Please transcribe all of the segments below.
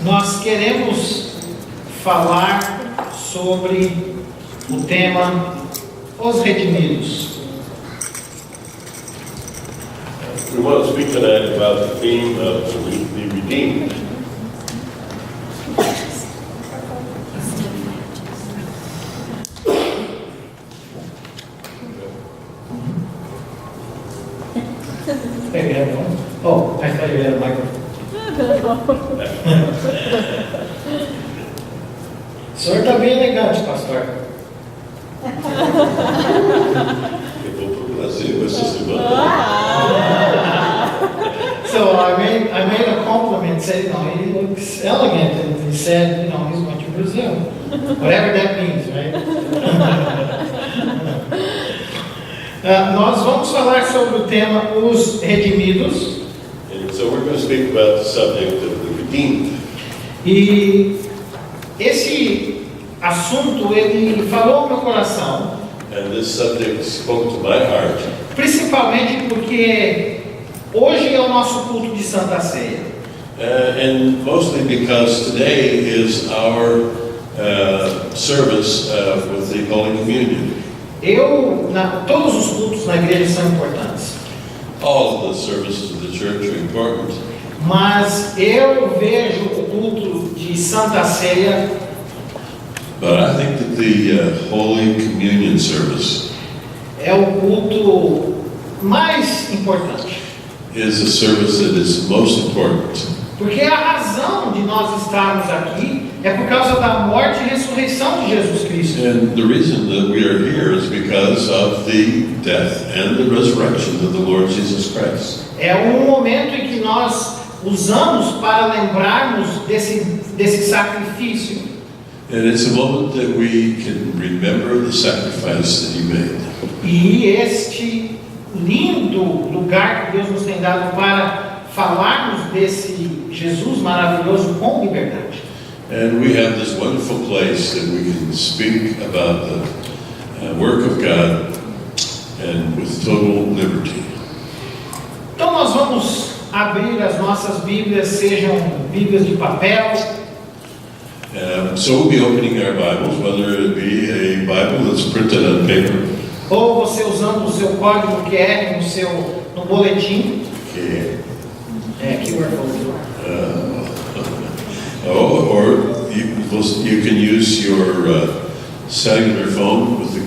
Nós queremos falar sobre o tema Os Redimidos. We want to speak tonight about the theme of the redeemed. Maybe have one. Oh, I thought you had a microphone. O senhor está bem elegante, pastor. Eu vou para o Brasil essa semana. So I made a compliment, said, he looks elegant, and he said, he's going to Brazil. Whatever that means, right? Nós vamos falar sobre o tema Os Redimidos. And so we're going to speak about the subject of the redeemed. E esse assunto, ele falou ao meu coração, And this subject spoke to my heart, principalmente porque hoje é o nosso culto de Santa Ceia. and mostly because today is our service with the Holy Communion. Todos os cultos na igreja são importantes, All of the services of the church are important, mas eu vejo o culto de Santa Ceia but I think that the Holy Communion service é o culto mais importante, is a service that is most important. porque a razão de nós estarmos aqui é por causa da morte e ressurreição de Jesus Cristo. And the reason that we are here is because of the death and the resurrection of the Lord Jesus Christ. É um momento em que nós usamos para lembrarmos desse sacrifício. And it's a moment that we can remember the sacrifice that He made. E este lindo lugar que Deus nos tem dado para falarmos desse Jesus maravilhoso com liberdade. And we have this wonderful place that we can speak about the work of God and with total liberty. Então nós vamos abrir as nossas Bíblias, sejam Bíblias de papel, So we'll be opening our Bibles, whether it be a Bible that's printed on paper, ou você usando o seu código QR no boletim. QR or you can use your cellular phone with the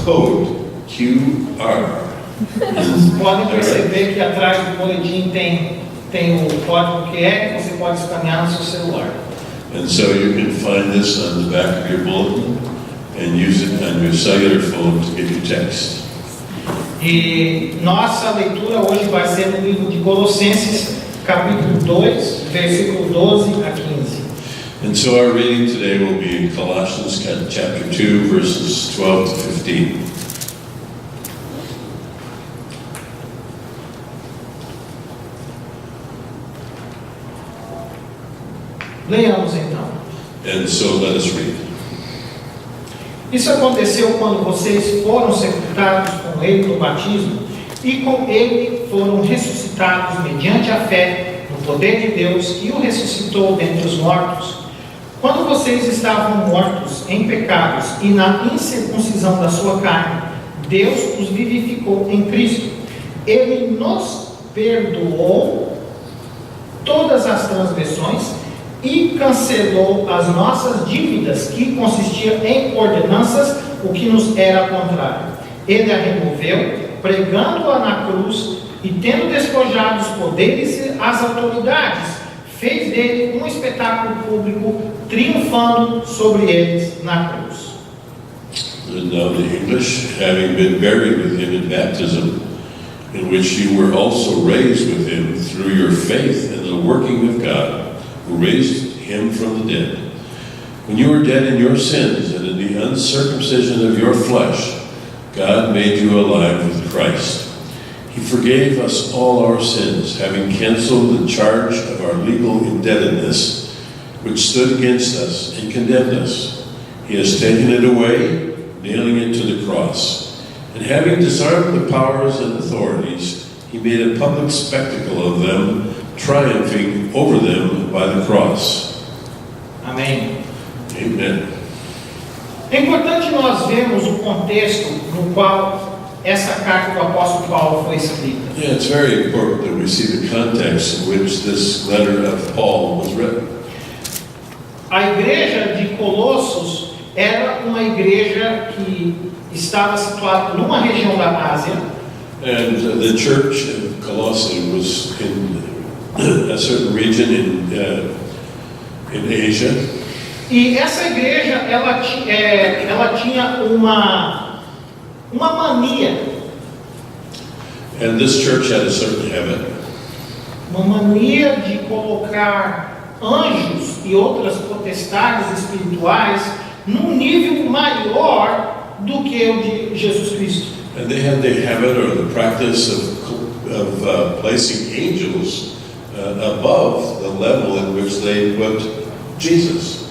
code QR. Vocês podem perceber que atrás do boletim tem o código QR que você pode escanear no seu celular. And so you can find this on the back of your bulletin and use it on your cellular phone to get your text. E nossa leitura hoje vai ser no livro de Colossenses, capítulo 2, versículo 12 a 15. And so our reading today will be in Colossians chapter 2, verses 12 to 15. Leiamos então. And so let us read. Isso aconteceu quando vocês foram sepultados com ele no batismo e com ele foram ressuscitados mediante a fé no poder de Deus que o ressuscitou dentre os mortos. Quando vocês estavam mortos em pecados e na incircuncisão da sua carne, Deus os vivificou em Cristo. Ele nos perdoou todas as transgressões e cancelou as nossas dívidas, que consistiam em ordenanças, o que nos era contrário. Ele a removeu, pregando-a na cruz, e tendo despojado os poderes e as autoridades, fez dele um espetáculo público, triunfando sobre eles na cruz. And now the English, having been buried with him in baptism, in which you were also raised with him through your faith in the working of God, who raised him from the dead. When you were dead in your sins and in the uncircumcision of your flesh, God made you alive with Christ. He forgave us all our sins, having canceled the charge of our legal indebtedness, which stood against us and condemned us. He has taken it away, nailing it to the cross. And having disarmed the powers and authorities, he made a public spectacle of them, triumphing over them by the cross. Amém. Amen. É importante nós vermos o contexto no qual essa carta do apóstolo Paulo foi escrita. Yeah, it's very important that we see the context in which this letter of Paul was written. A igreja de Colossos era uma igreja que estava situada numa região da Ásia. And the church in Colossae was in a certain region in Asia. E essa igreja, ela tinha uma mania. And this church had a certain habit. Uma mania de colocar anjos e outras potestades espirituais num nível maior do que o de Jesus Cristo. And they had the habit or the practice of placing angels above the level in which they put Jesus.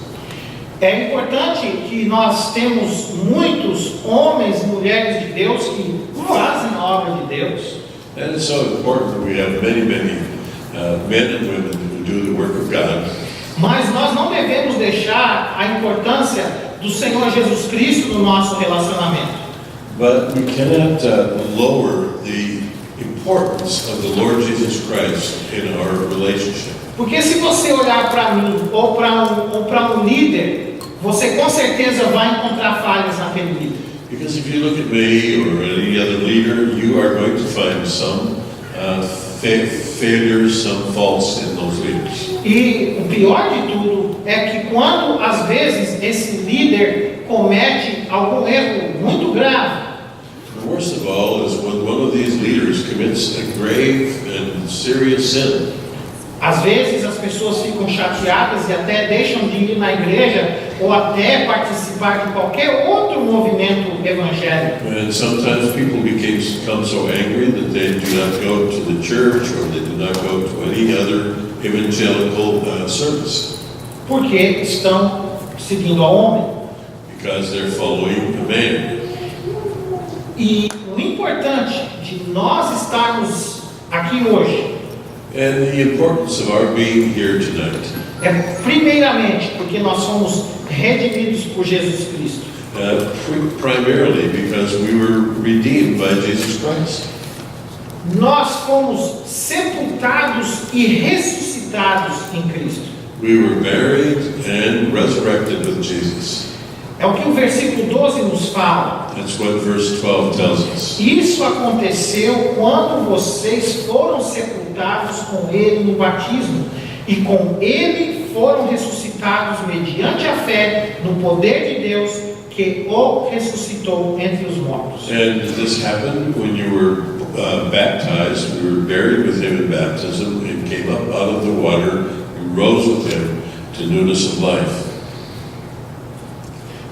É importante que nós temos muitos homens e mulheres de Deus que fazem a obra de Deus. And it's so important that we have many men and women who do the work of God. Mas nós não devemos deixar a importância do Senhor Jesus Cristo no nosso relacionamento. But we cannot lower the importance of the Lord Jesus Christ in our relationship. Porque se você olhar para mim ou para um líder, você com certeza vai encontrar falhas naquele líder. Because if you look at me or any other leader, you are going to find some failures, some faults in those leaders. E o pior de tudo é que quando às vezes esse líder comete algum erro muito grave. The worst of all is when one of these leaders commits a grave and serious sin. Às vezes as pessoas ficam chateadas e até deixam de ir na igreja ou até participar de qualquer outro movimento evangélico. And sometimes people become so angry that they do not go to the church or they do not go to any other evangelical service. Porque estão seguindo ao homem. Because they're following a man. E o importante de nós estarmos aqui hoje And the importance of our being here tonight é primeiramente porque nós somos redimidos por Jesus Cristo. Primarily because we were redeemed by Jesus Christ. Nós fomos sepultados e ressuscitados em Cristo. We were buried and resurrected with Jesus. É o que o versículo 12 nos fala. That's what verse 12 tells us. Isso aconteceu quando vocês foram sepultados com Ele no batismo e com Ele foram ressuscitados mediante a fé no poder de Deus que o ressuscitou entre os mortos. And this happened when you were baptized. We were buried with Him in baptism and came up out of the water and rose with Him to newness of life.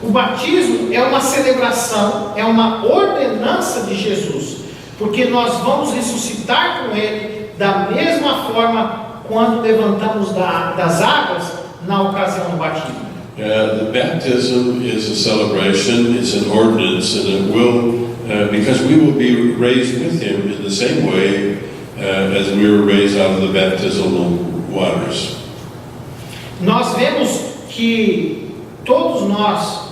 O batismo é uma celebração, é uma ordenança de Jesus, porque nós vamos ressuscitar com Ele da mesma forma quando levantamos das águas na ocasião do batismo. The baptism is a celebration, it's an ordinance, and it will, because we will be raised with Him in the same way as we were raised out of the baptismal waters. Nós vemos que todos nós,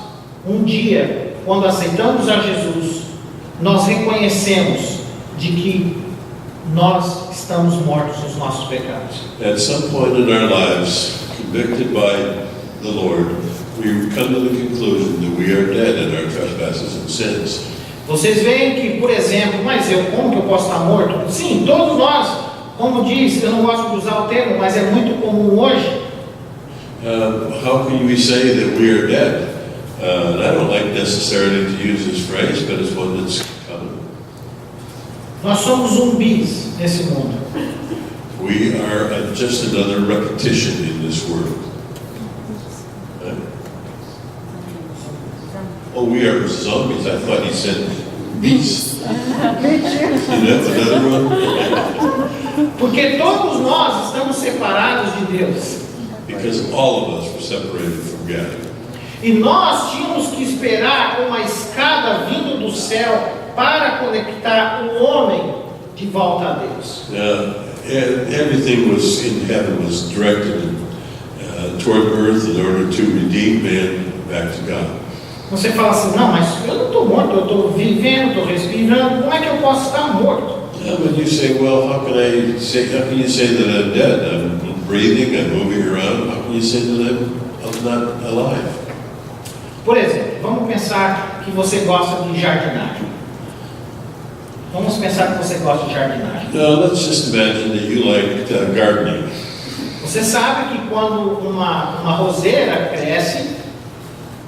um dia, quando aceitamos a Jesus, nós reconhecemos de que nós estamos mortos nos nossos pecados. At some point in our lives, convicted by the Lord, we come to the conclusion that we are dead in our trespasses and sins. Vocês veem que, por exemplo, mas como que eu posso estar morto? Sim, todos nós, como diz, eu não gosto de usar o termo, mas é muito comum hoje. How can we say that we are dead? And I don't like necessarily to use this phrase, but it's one that's common. Nós somos zumbis nesse mundo. We are just another repetition in this world. Oh, we are zombies. I thought he said beasts. Another one? Porque todos nós estamos separados de Deus. Because all of us were separated from God. E nós tínhamos que esperar uma escada vindo do céu para conectar o homem de volta a Deus. everything was in heaven was directed toward earth in order to redeem man back to God. Você fala assim, não, mas eu não estou morto, eu estou vivendo, estou respirando, como é que eu posso estar morto? Yeah, but you say, well, how can you say that I'm dead? I'm breathing, I'm moving around. How can you say that I'm not alive? Por exemplo, vamos pensar que você gosta de jardinagem. Vamos pensar que você gosta de jardinagem. Now, let's just imagine that you like gardening. Você sabe que quando uma roseira cresce,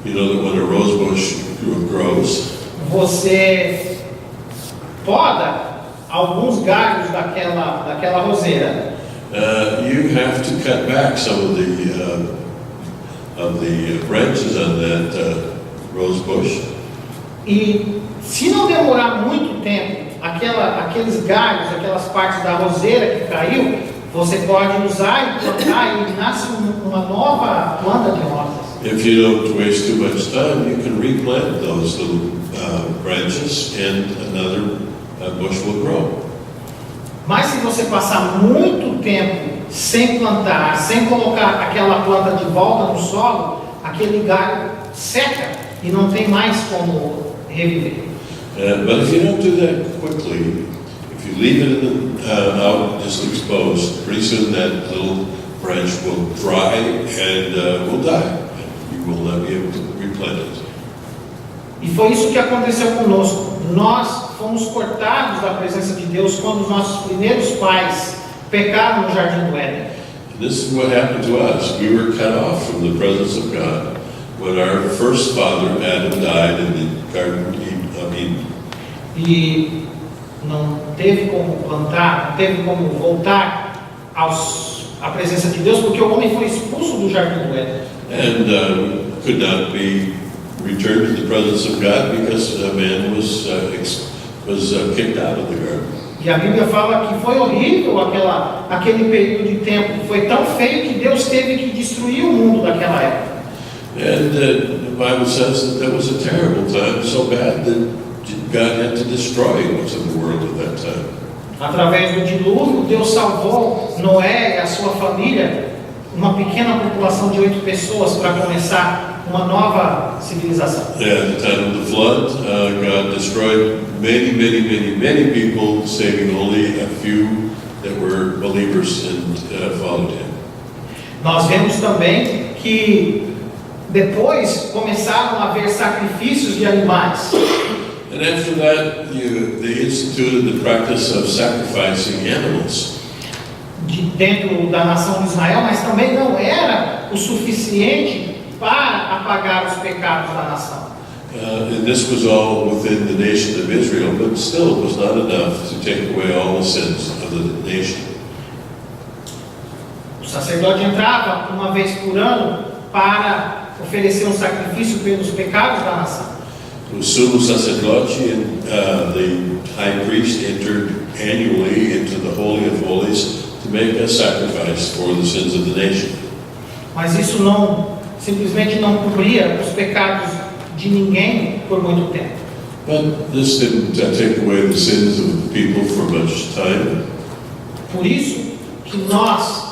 You know that when a rose bush grows, você poda alguns galhos daquela roseira. you have to cut back some of the branches on that rose bush. E se não demorar muito tempo, aqueles galhos, aquelas partes da roseira que caiu, você pode usar e plantar e nasce uma nova planta de rosas. If you don't waste too much time, you can replant those little branches and another bush will grow. Mas se você passar muito tempo sem plantar, sem colocar aquela planta de volta no solo, aquele galho seca e não tem mais como reviver. But if you don't do that quickly, if you leave it out just exposed, pretty soon that little branch will dry and will die. You will not be able to replant it. E foi isso que aconteceu conosco. Nós fomos cortados da presença de Deus quando os nossos primeiros pais pecaram no Jardim do Éden. This is what happened to us. We were cut off from the presence of God when our first father, Adam, died in the Garden of Eden. E não teve como plantar, não teve como voltar à presença de Deus, porque o homem foi expulso do Jardim do Éden. And could not be returned to the presence of God because a man was kicked out of the garden. E a Bíblia fala que foi horrível aquele período de tempo, foi tão feio que Deus teve que destruir o mundo daquela época. And the Bible says that was a terrible time, so bad that God had to destroy much of the world at that time. Através do dilúvio, Deus salvou Noé e a sua família, uma pequena população de 8 pessoas, para começar uma nova civilização. At the time of the flood, God destroyed many people, saving only a few that were believers and followed Him. Nós vemos também que depois começaram a haver sacrifícios de animais. And after that, they instituted the practice of sacrificing animals. Dentro da nação de Israel, mas também não era o suficiente para apagar os pecados da nação. And this was all within the nation of Israel, but still it was not enough to take away all the sins of the nation. O sacerdote entrava uma vez por ano para oferecer um sacrifício pelos pecados da nação. O sumo sacerdote and the high priest entered annually into the Holy of Holies to make a sacrifice for the sins of the nation. Mas isso simplesmente não cobria os pecados de ninguém por muito tempo. But this didn't take away the sins of the people for much time. Por isso que nós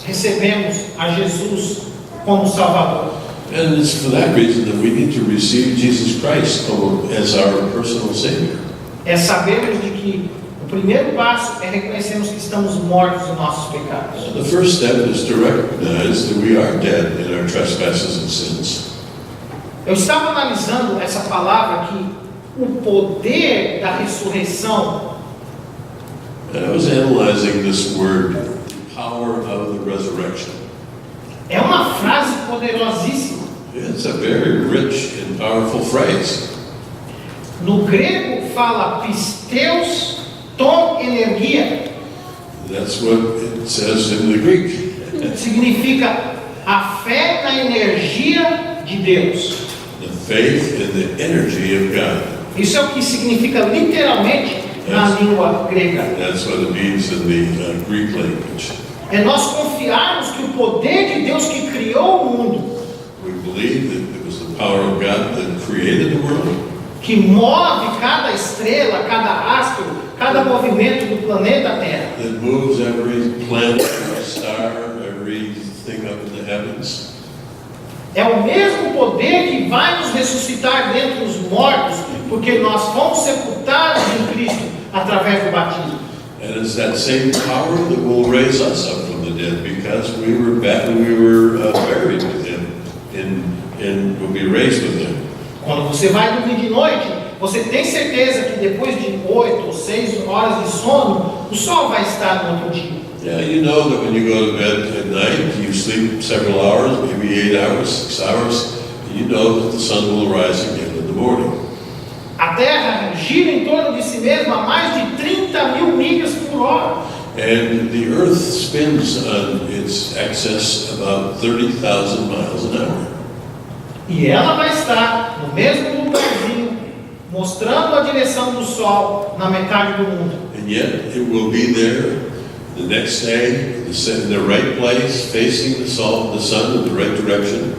recebemos a Jesus como Salvador. And it's for that reason that we need to receive Jesus Christ as our personal Savior. É sabermos de que o primeiro passo é reconhecermos que estamos mortos em nossos pecados. The first step is to recognize that we are dead in our trespasses and sins. Eu estava analisando essa palavra aqui, o poder da ressurreição. And I was analyzing this word, the power of the resurrection. É uma frase poderosíssima. It's a very rich and powerful phrase. No grego fala pisteus ton energia. That's what it says in the Greek. Significa a fé na energia de Deus. The faith in the energy of God. Isso é o que significa literalmente na língua grega. That's what it means in the Greek language. É nós confiarmos que o poder de Deus que criou o mundo, we believe that it was the power of God that created the world, que move cada estrela, cada astro, cada movimento do planeta Terra. that moves every planet, every star, everything up in the heavens. É o mesmo poder que vai nos ressuscitar dentre os mortos, porque nós fomos sepultados em Cristo através do batismo. And it's that same power that will raise us up from the dead, because we were buried with Him, and will be raised with Him. Quando você vai dormir de noite, você tem certeza que depois de 8 ou 6 horas de sono, o sol vai estar no outro dia. Yeah, you know that when you go to bed at night, you sleep several hours, maybe 8 hours, 6 hours, you know that the sun will rise again in the morning. A Terra gira em torno de si mesma a mais de 30.000 milhas por hora. And the earth spins on its axis about 30,000 miles an hour. E ela vai estar no mesmo lugarzinho, mostrando a direção do sol na metade do mundo. And yet it will be there the next day, in the right place, facing the sun in the right direction.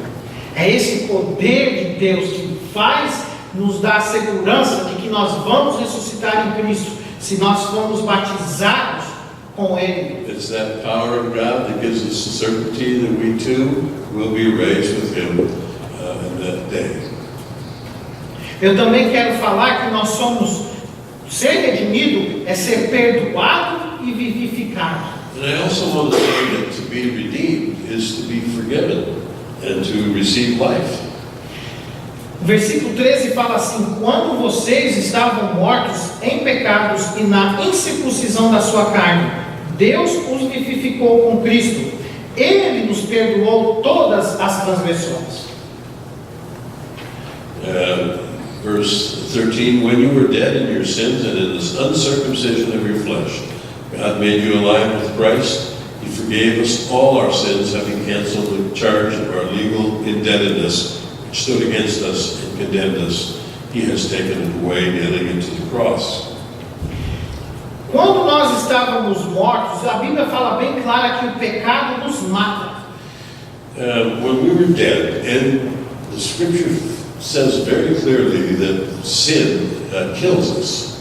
É esse poder de Deus que faz nos dar a segurança de que nós vamos ressuscitar em Cristo, se nós formos batizados com Ele. It's that power of God that gives us the certainty that we too will be raised with Him in that day. Eu também quero falar que nós somos, ser redimido é ser perdoado e vivificado. And I also want to say that to be redeemed is to be forgiven and to receive life. O versículo 13 fala assim: quando vocês estavam mortos em pecados e na incircuncisão da sua carne, Deus os vivificou com Cristo. Ele nos perdoou todas as transgressões. Verse 13, when you were dead in your sins and in the uncircumcision of your flesh, God made you alive with Christ. He forgave us all our sins, having canceled the charge of our legal indebtedness, which stood against us and condemned us. He has taken it away, nailing it to the cross. Quando nós estávamos mortos, a Bíblia fala bem clara que o pecado nos mata. When we were dead, and the Scripture says very clearly that sin kills us.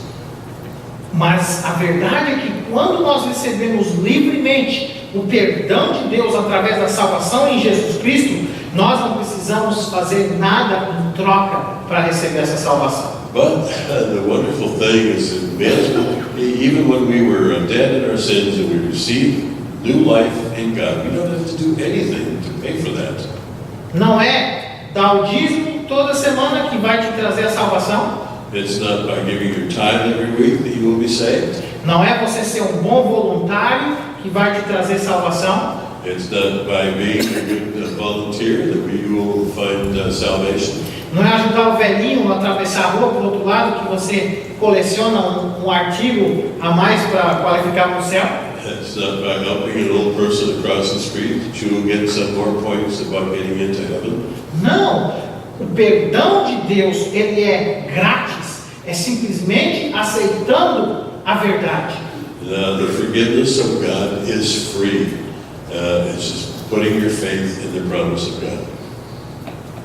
Mas a verdade é que quando nós recebemos livremente o perdão de Deus através da salvação em Jesus Cristo, nós não precisamos fazer nada em troca para receber essa salvação. But the wonderful thing is that even when we were dead in our sins and we received new life in God, we don't have to do anything to pay for that. Não é dar o dízimo toda semana que vai te trazer a salvação. It's not by giving your tithe every week that you will be saved. Não é você ser um bom voluntário que vai te trazer salvação. It's not by being a good volunteer that you will find salvation. Não é ajudar o velhinho a atravessar a rua para o outro lado que você coleciona um artigo a mais para qualificar para o céu. It's not by helping an old person across the street that you will get some more points about getting into heaven. Não, o perdão de Deus, ele é grátis. É simplesmente aceitando a verdade. The forgiveness of God is free. It's just putting your faith in the promise of God.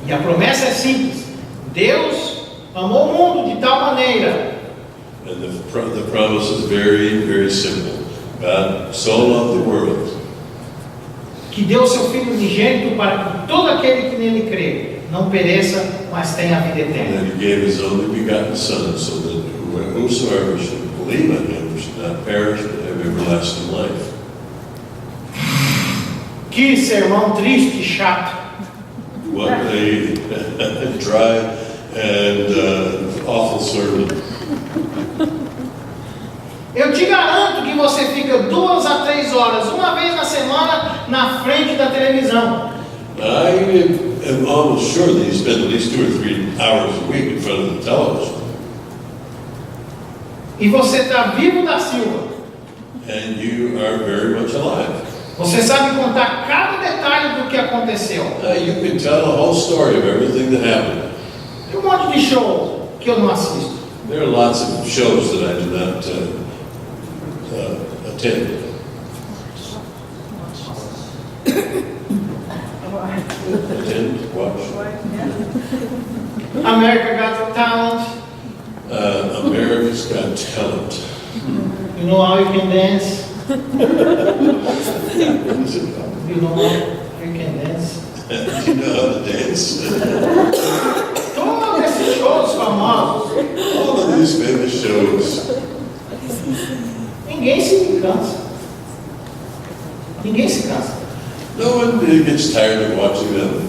E a promessa é simples. Deus amou o mundo de tal maneira. And the promise is very, very simple. God so loved the world. Que deu seu Filho unigênito para que todo aquele que nele crê não pereça, mas tenha a vida eterna. And He gave His only begotten Son, so that whosoever should believe on Him should not perish but have everlasting life. Que sermão triste e chato. What a dry and awful sermon. Eu te garanto que você fica 2 a 3 horas, uma vez na semana, na frente da televisão. I am almost sure that you spend at least 2 or 3 hours a week in front of the television. E você está vivo da Silva. And you are very much alive. Você sabe contar cada detalhe do que aconteceu. You can tell a whole story of everything that happened. Tem monte de show que eu não assisto. There are lots of shows that I do not attend. Attend, watch. America Got Talent. America's Got Talent. You know how you can dance? What is it called? You know how you can dance? You know how to dance. Todos esses shows famosos, All of these famous shows. ninguém se cansa. Ninguém se cansa. No one gets tired of watching them.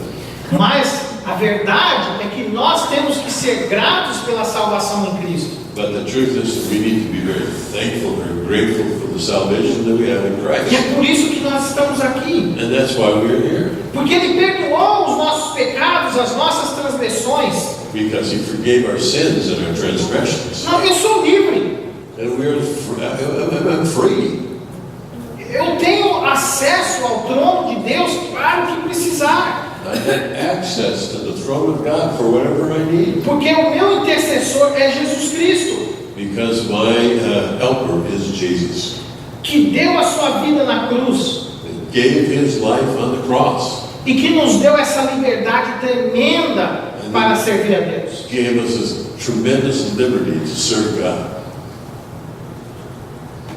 Mas a verdade é que nós temos que ser gratos pela salvação em Cristo. But the truth is that we need to be very thankful, very grateful for the salvation that we have in E Christ. é por isso que nós estamos aqui. And that's why we're here. Porque Ele perdoou os nossos pecados, as nossas transgressões. Because He forgave our sins and our transgressions. Não, eu sou livre. And I'm free. Eu tenho acesso ao trono de Deus para o que precisar. I have access to the throne of God for whatever I need. Porque o meu intercessor é Jesus Cristo, Because my helper is Jesus. que deu a sua vida na cruz That gave His life on the cross. e que nos deu essa liberdade tremenda para servir a Deus. Gave us this tremendous liberty to serve God.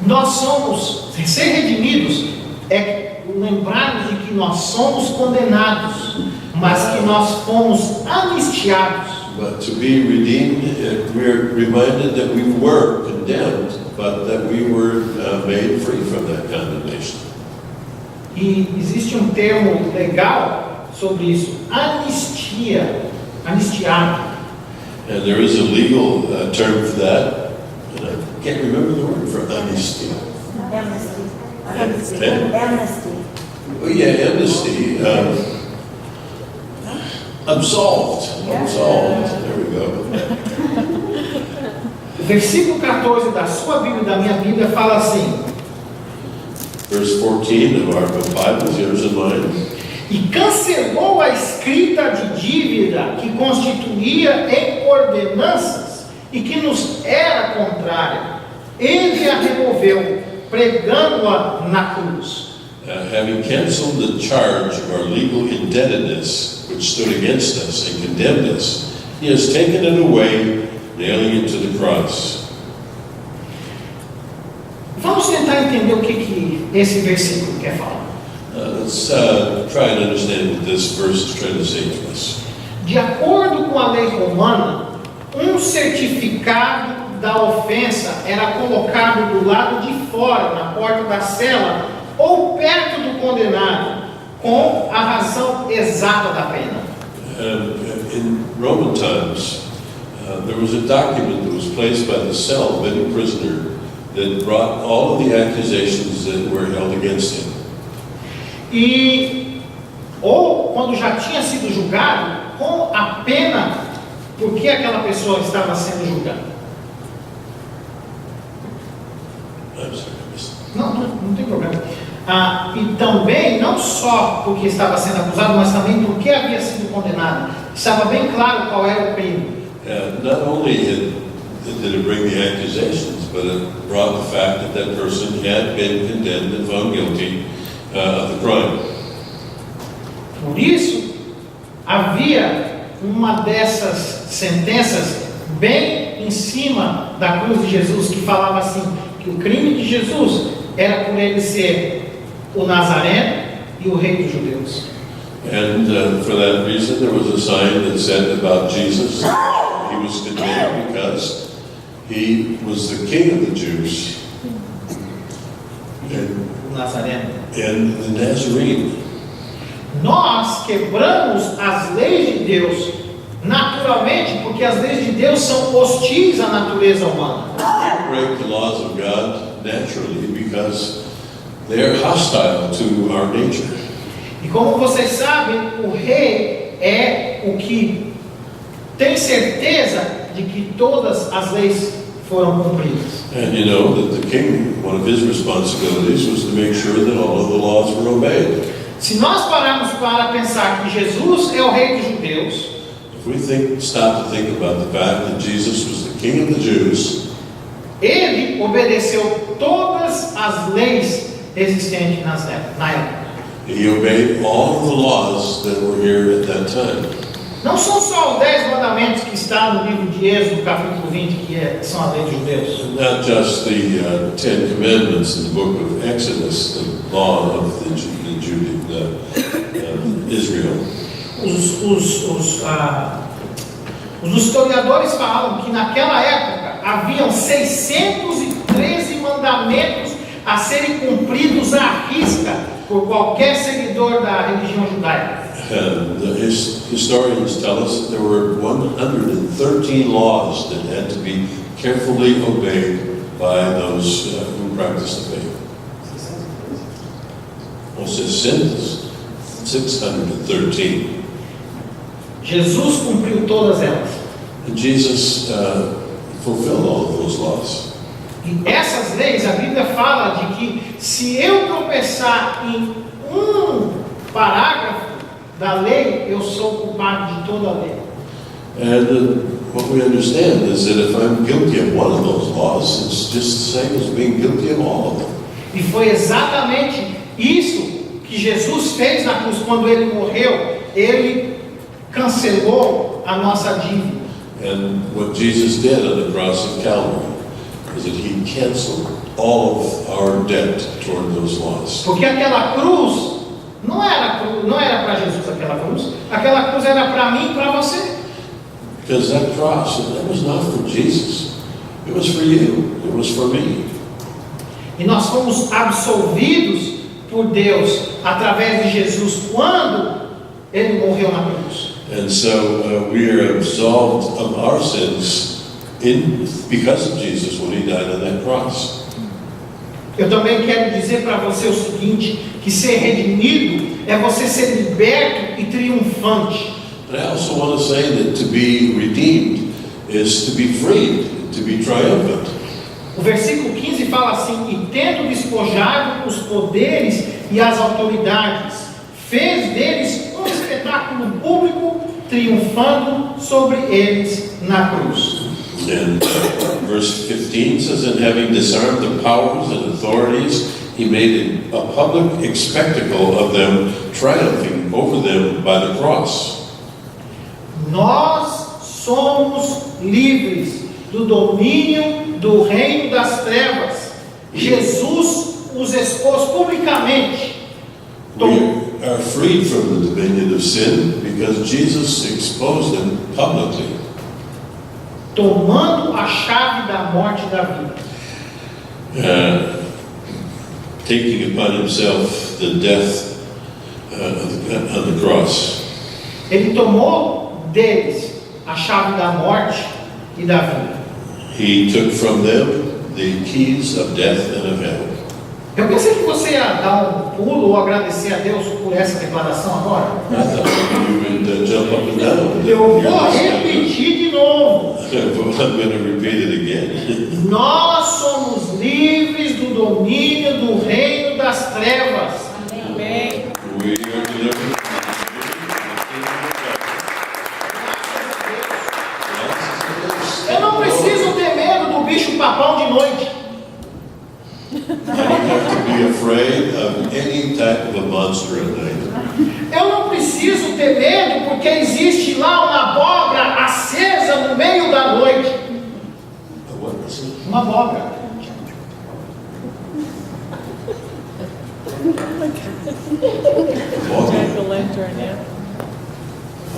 Nós somos, ser redimidos é lembrarmos de que nós somos condenados, mas que nós fomos anistiados. But to be redeemed, we're reminded that we were condemned, but that we were made free from that condemnation. E existe um termo legal sobre isso: anistia, anistiado. And there is a legal term for that, and I can't remember the word for amnesty. Amnesty. Amnesty. Amnesty. Oh yeah, amnesty. Absolved. Absolved. There we go. O versículo 14 da sua Bíblia e da minha Bíblia fala assim: Verse 14 of our Bibles, yours and mine. e cancelou a escrita de dívida que constituía em ordenanças e que nos era contrária. Ele a removeu, pregando-a na cruz. Having canceled the charge of our legal indebtedness, which stood against us and condemned us, He has taken it away, nailing it to the cross. Vamos tentar entender o que esse versículo quer falar. Let's try and understand what this verse is trying to say to us. De acordo com a lei romana, um certificado da ofensa era colocado do lado de fora, na porta da cela, ou perto do condenado, com a razão exata da pena. In Roman times, there was a document that was placed by the cell of any prisoner that brought all of the accusations that were held against him. E ou quando já tinha sido julgado, com a pena por que aquela pessoa estava sendo julgada. I'm sorry, I missed it. Não tem problema. E também, não só porque estava sendo acusado, mas também porque havia sido condenado. Estava bem claro qual era o crime. Not only did it bring the accusations, but it brought the fact that that person had been condemned and found guilty of the crime. Por isso, havia uma dessas sentenças bem em cima da cruz de Jesus, que falava assim, que o crime de Jesus era por ele ser o Nazareno e o rei dos judeus. And for that reason, there was a sign that said about Jesus, he was condemned because he was the king of the Jews O Nazareno. and the Nazarene. Nós quebramos as leis de Deus naturalmente, porque as leis de Deus são hostis à natureza humana. We break the laws of God naturally because they are hostile to our nature. E como vocês sabem, o rei é o que tem certeza de que todas as leis foram cumpridas. And you know that the king, one of his responsibilities was to make sure that all of the laws were obeyed. Se nós pararmos para pensar que Jesus é o rei dos judeus, If we stop to think about the fact that Jesus was the king of the Jews, ele obedeceu todas as leis existentes na época. he obeyed all of the laws that were here at that time. Não são só os 10 mandamentos que estão no livro de Êxodo, capítulo 20, que são a lei dos judeus. Not just the Ten Commandments in the book of Exodus, the law of Israel. Os historiadores falam que naquela época haviam 613 mandamentos a serem cumpridos à risca por qualquer seguidor da religião judaica. The historians tell us that there were 113 laws that had to be carefully obeyed by those who practiced the faith. Ou 613. Jesus cumpriu todas elas. And Jesus fulfilled all of those laws. E essas leis, a Bíblia fala de que se eu tropeçar em um parágrafo da lei, eu sou culpado de toda a lei. And what we understand is that if I'm guilty of one of those laws, it's just the same as being guilty of all of them. E foi exatamente isso que Jesus fez na cruz. Quando ele morreu, ele cancelou a nossa dívida. And what Jesus did on the cross of Calvary is that he canceled all of our debt toward those laws. Porque aquela cruz não era para Jesus aquela cruz era para mim e para você. Because that cross, that was not for Jesus. It was for you. It was for me. E nós fomos absolvidos por Deus através de Jesus quando ele morreu na cruz. And so we are absolved of our sins because of Jesus when he died on that cross. Eu também quero dizer para você o seguinte, que ser redimido é você ser liberto e triunfante. But I also want to say that to be redeemed is to be freed, to be triumphant. O versículo 15 fala assim: e tendo despojado os poderes e as autoridades, fez deles um espetáculo público, triunfando sobre eles na cruz. And verse 15 says, and having disarmed the powers and authorities, he made a public spectacle of them, triumphing over them by the cross. Nós somos livres do domínio do reino das trevas. Jesus os expôs publicamente. We are freed from the dominion of sin because Jesus exposed them publicly. Tomando a chave da morte e da vida. Taking upon himself the death on the cross. Ele tomou deles a chave da morte e da vida. He took from them the keys of death and of hell. Eu pensei que você ia dar um pulo ou agradecer a Deus por essa declaração agora. I thought you would jump up and down. Eu vou repetir de novo. I'm going to repeat it again. Nós somos livres do domínio do reino das trevas. Amém. We are delivered. Eu não preciso ter medo do bicho papão de noite. I don't have to be afraid of any type of a monster at night. Eu não preciso ter medo porque existe lá uma abóbora acesa no meio da noite. What is it? Uma abóbora. Jack-o'-lantern, yeah. I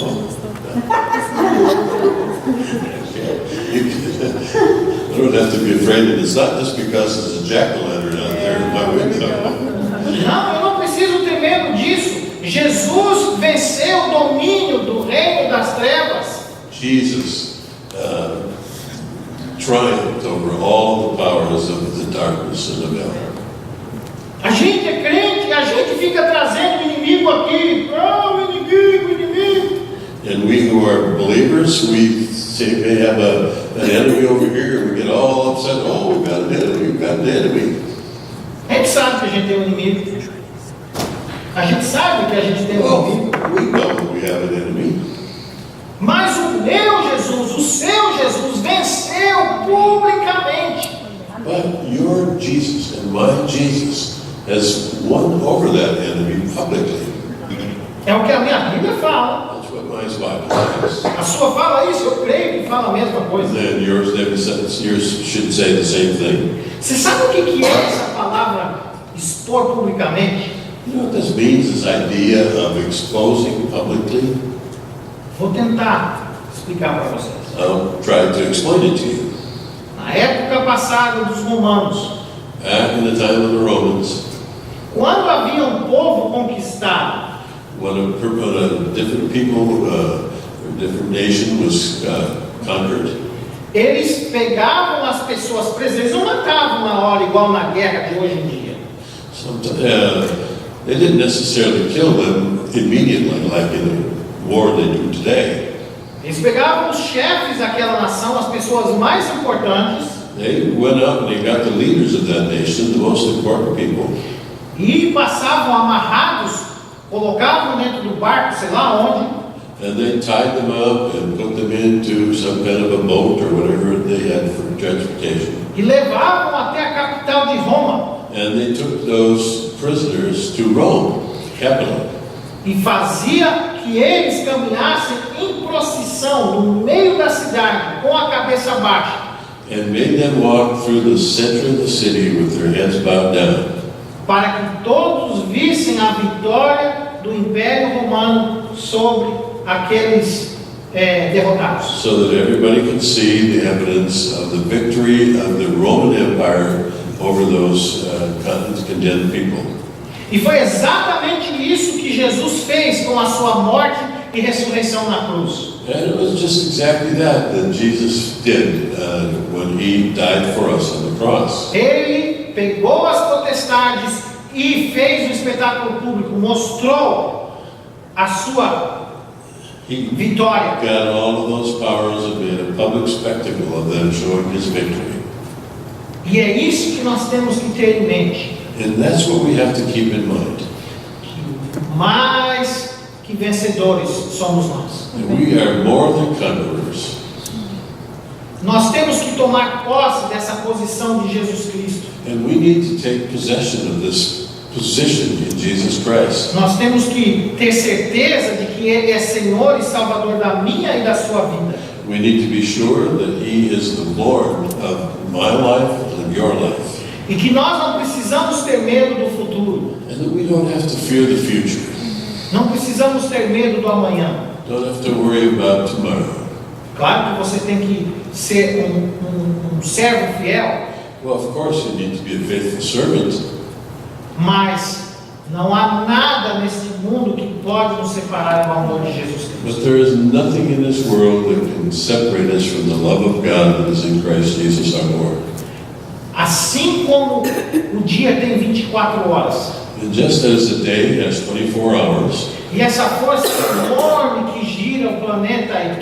don't have to be afraid of it. It's not just because there's a jack-o'-lantern out there in my window. Não, eu não preciso ter medo disso. Jesus venceu o domínio do reino das trevas. Jesus triumphed over all the powers of the darkness and of hell. A gente é crente e a gente fica trazendo o inimigo aqui. O inimigo. And we who are believers, we say we have an enemy over here, and we get all upset. Oh, we've got an enemy. A gente sabe que a gente tem um inimigo. A gente sabe que a gente tem um Well, inimigo. we know we have an enemy. Mas o meu Jesus, o seu Jesus, venceu publicamente. But your Jesus and my Jesus has won over that enemy publicly. É o que a minha Bíblia fala. That's what my My Bible says. A sua fala isso? Eu creio que fala a mesma coisa. And yours should say the same thing. Você sabe o que é essa palavra expor publicamente? You know what this means, this idea of exposing publicly? Vou tentar explicar para vocês. I'll try to explain it to you. Na época passada dos romanos, Back in the time of the Romans, quando havia um povo conquistado, when a different people, or different nation was conquered, eles pegavam as pessoas presas, eles não matavam na hora, igual na guerra de hoje em dia. they didn't necessarily kill them immediately, like in a war they do today. Eles pegavam os chefes daquela nação, as pessoas mais importantes, They went out and they got the leaders of that nation, the most important people, e passavam amarrados, colocavam dentro do barco, sei lá onde, and they tied them up and put them into some kind of a boat or whatever they had for transportation. e levavam até a capital de Roma, And they took those prisoners to Rome, capital. e fazia que eles caminhassem em procissão no meio da cidade, com a cabeça baixa, And made them walk through the center of the city with their heads bowed down, para que todos vissem a vitória do Império Romano sobre aqueles derrotados. so that everybody could see the evidence of the victory of the Roman Empire over those condemned people. E foi exatamente isso que Jesus fez com a sua morte e ressurreição na cruz. And it was just exactly that Jesus did when he died for us on the cross. Ele pegou as potestades e fez o espetáculo público, mostrou a sua He vitória. got all of those powers and made a public spectacle of them showing his victory. E é isso que nós temos que ter em mente. And that's what we have to keep in mind. Mais que vencedores somos nós. That we are more than conquerors. Nós temos que tomar posse dessa posição de Jesus Cristo. And we need to take possession of this position in Jesus Christ. Nós temos que ter certeza de que Ele é Senhor e Salvador da minha e da sua vida. We need to be sure that he is the Lord of my life and of your life. E que nós não precisamos ter medo do futuro. And that we don't have to fear the future. Não precisamos ter medo do amanhã. Don't have to worry about tomorrow. Claro que você tem que ser um servo fiel, Well, of course you need to be a faithful servant. mas não há nada nesse mundo que pode nos separar do amor de Jesus Cristo. But there is nothing in this world that can separate us from the love of God that is in Christ Jesus our Lord. Assim como o dia tem 24 horas, And just as the day has 24 hours, e essa força enorme que gira o planeta e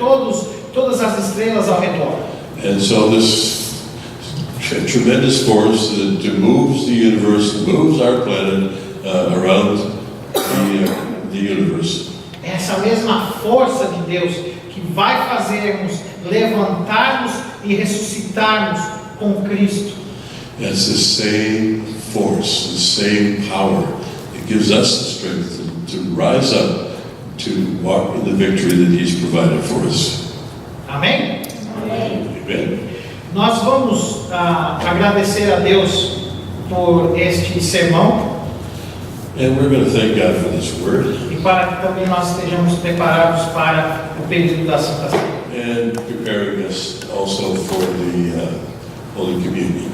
todas as estrelas ao redor, and so this tremendous force that moves the universe, moves our planet around the universe. essa mesma força de Deus que vai fazermos levantarmos e ressuscitarmos com Cristo. It's the same force, the same power that gives us the strength to rise up, to walk in the victory that He's provided for us. Amém? Amen. Nós vamos agradecer a Deus por este sermão And we're going to thank God for this word e para que também nós estejamos preparados para o período da Santa Ceia. and preparing us also for the Holy Communion.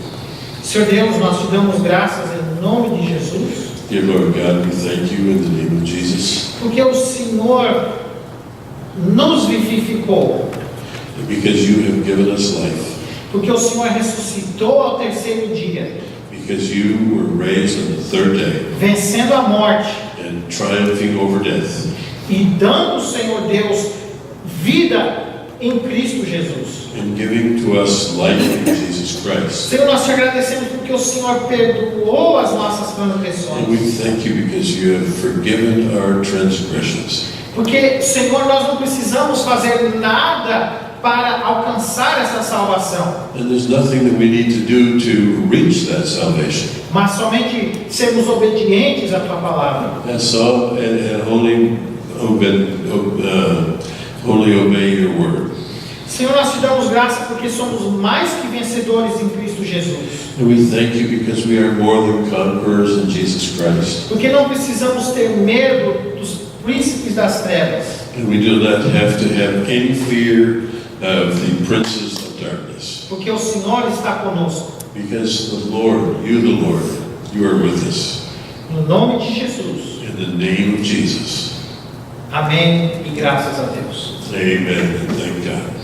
Senhor Deus, nós te damos graças em nome de Jesus, Dear Lord God, we thank you in the name of Jesus, porque o Senhor nos vivificou, because you have given us life, porque o Senhor ressuscitou ao terceiro dia, because you were raised on the third day vencendo a morte and triumphing over death, e dando, Senhor Deus, vida em Cristo Jesus. and giving to us life in Jesus Christ. Senhor, nós te agradecemos porque o Senhor perdoou as nossas And we transgressões. thank you because you have forgiven our transgressions. Porque, Senhor, nós não precisamos fazer nada para alcançar essa salvação, And there's nothing that we need to do to reach that salvation. mas somente sermos obedientes à Tua palavra. And so, and only wholly obey your word. Senhor, nós te damos graça porque somos mais que vencedores em Cristo Jesus. And we thank you because we are more than conquerors in Jesus Christ. Porque não precisamos ter medo dos príncipes das trevas. And we do not have to have any fear of the princes of darkness. Porque o Senhor está conosco. Because the Lord, you are with us. No nome de Jesus. In the name of Jesus. Amém e graças a Deus. Amen. And thank God.